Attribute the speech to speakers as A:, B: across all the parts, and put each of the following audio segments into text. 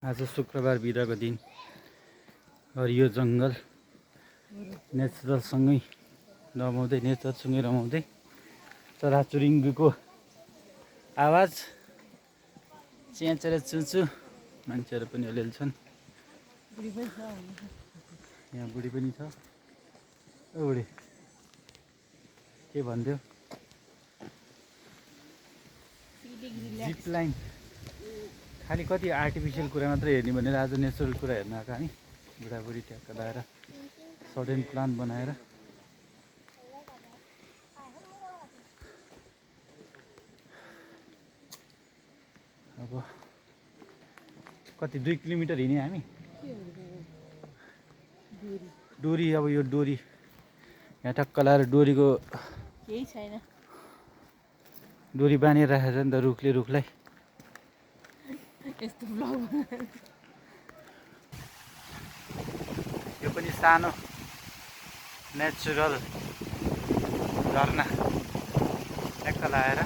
A: आज शुक्रबार बिदाको दिन हरियो जङ्गल नेचरलसँगै नेचरसँगै रमाउँदै चराचुरुङ्गीको आवाज च्याचेर चुचु मान्छेहरू पनि अलिअलि छन्। यहाँ बुढी पनि छ। ओ बुढी के भन्थ्यो? जिप लाइन खालि कति आर्टिफिसियल कुरा मात्रै हेर्ने भनेर आज नेचुरल कुरा हेर्न आएको हामी बुढाबुढी ट्याक्क लाएर सडेन प्लान बनाएर। अब कति 2 किलोमिटर हिँड्यौँ हामी। डोरी अब यो डोरी यहाँ टक्क लाएर डोरीको
B: केही छैन,
A: डोरी बाँधेर राखेको छ नि त रुखले रुखलाई।
B: यस्तो ब्लग
A: यो पनि सानो नेचुरल झरना टक्क लाएर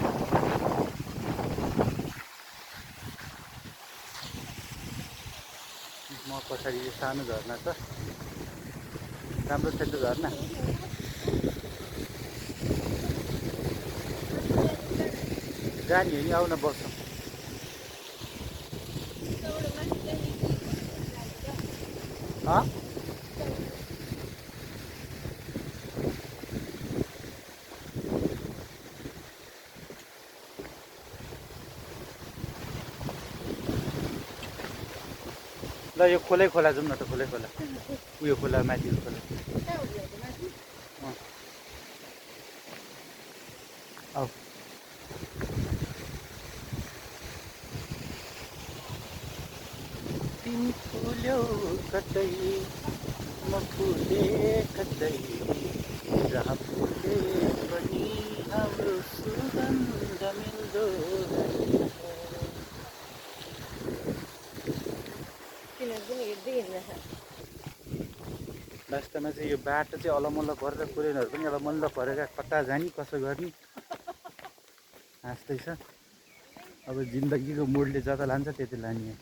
A: म पछाडि यो सानो झरना छ। राम्रो छ त्यो झरना। जाने हो नि, आउन बस्छौँ। ल यो खोलै खोला जाउँ न त, खोलै खोला उयो खोला माथिको खोला। आऊ तिमी फुल्यौ कतै म फुले कतै, जहाँ फुले पनि हाम्रो सुगन्ध मिल्दो वास्तवमा चाहिँ यो बाटो चाहिँ अलमल्ल परेर कुरेनहरू पनि अलमल्ल परेर कता जाने कसो गर्ने हाँस्दैछ। अब जिन्दगीको मोडले जता लान्छ त्यति लाने।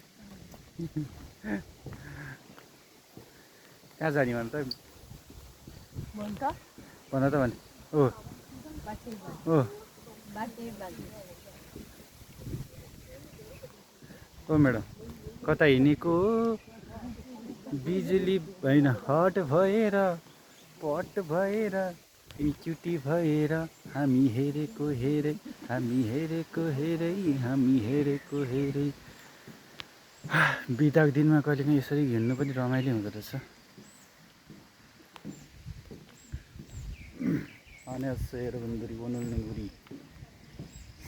A: कहाँ जाने भन त? भन त भने ओ ओ म्याडम कता हिँडेको? बिजुली होइन हट भएर पट भएर तिमी चुटी भएर हामी हेरेको हेरे हामी हेरेको हेरै हामी हेरेको हेरै। बिदाको दिनमा कहिलेकाहीँ यसरी हिँड्नु पनि रमाइलो हुँदो रहेछ। 안녕하세요 여러분들이 오늘은 우리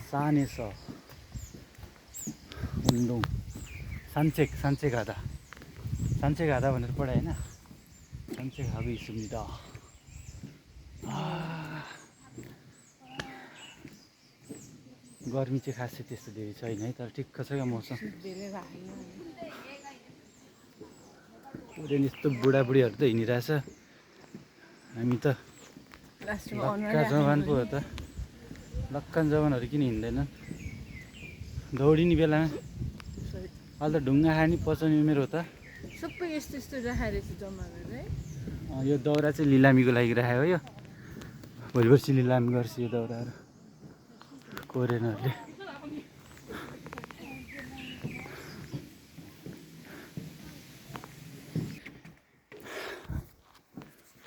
A: 산에서 운동 산책하다 भनेर पढाइ होइन, 산책하고 있습니다। गर्मी चाहिँ खासै त्यस्तो धेरै छैन है, तर ठिक्क छ क्या मौसम। यस्तो बुढाबुढीहरू त हिँडिरहेछ, हामी त लक्का जवान पो हो त। लक्कन जवानहरू किन हिँड्दैनन्? दौडिने बेलामा अहिले त ढुङ्गा खाने पचाउने उमेर हो त।
B: सबै यस्तो यस्तो राखेर चाहिँ जम्मा गरेर
A: यो दाउरा चाहिँ लिलामीको लागि राखेको हो। यो भोलि पर्सि लिलामी गर्छ यो दाउराहरू कोरियनहरूले।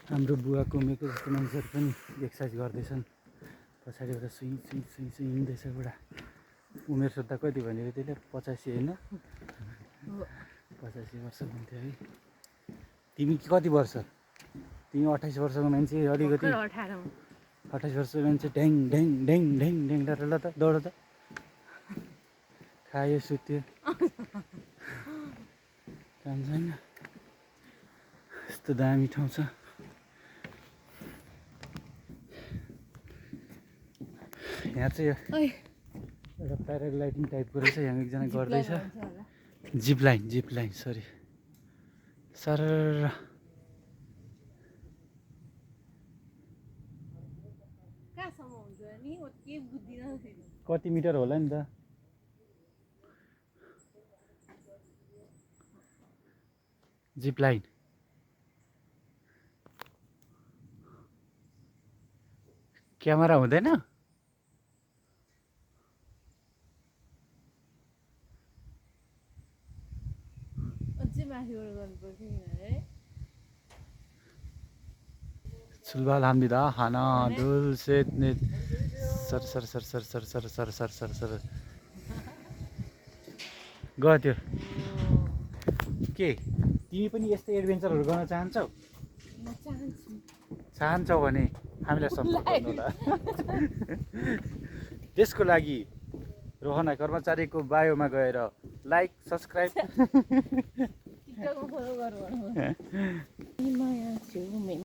A: हाम्रो बुवाको उमेरको जस्तो मान्छेहरू पनि एक्सर्साइज गर्दैछन्। पछाडिबाट सुई सुई सुई सुई हिँड्दैछ बुढा। उमेर सोद्धा कति भनेको त्यसले? 85 होइन? 85 वर्ष हुन्थ्यो है। तिमी कति वर्ष? तिमी 28 वर्षको मान्छे अलिकति 28 वर्षको मान्छे ढ्याङ ढ्याङ ढ्याङ ढ्याङ ढ्याङ ल त दौड त। खायो सुत्यो काम छैन। यस्तो दामी ठाउँ छ। यहाँ चाहिँ एउटा प्याराग्लाइडिङ टाइपको रहेछ। यहाँ एकजना गर्दैछ जिप लाइन सरी सर। कति मिटर होला नि त? जिप लाइन क्यामेरा हुँदैन
B: अझै माथिबाट गर्नुपर्छ है
A: सुलभा लाम्बिदा हाना दुल सेत नेत sir sir sir sir sir sir sir sir sir sir गयो त्यो के तिमी पनि यस्तै एडभेन्चरहरू गर्न चाहन्छौ
B: म चाहन्छु
A: चाहन्छौ भने हामीलाई सम्पर्क गर्नु होला त्यसको लागि रोहना कर्मचारीको बायोमा गएर लाइक सब्सक्राइब
B: टिकटकमा फलो गर्नु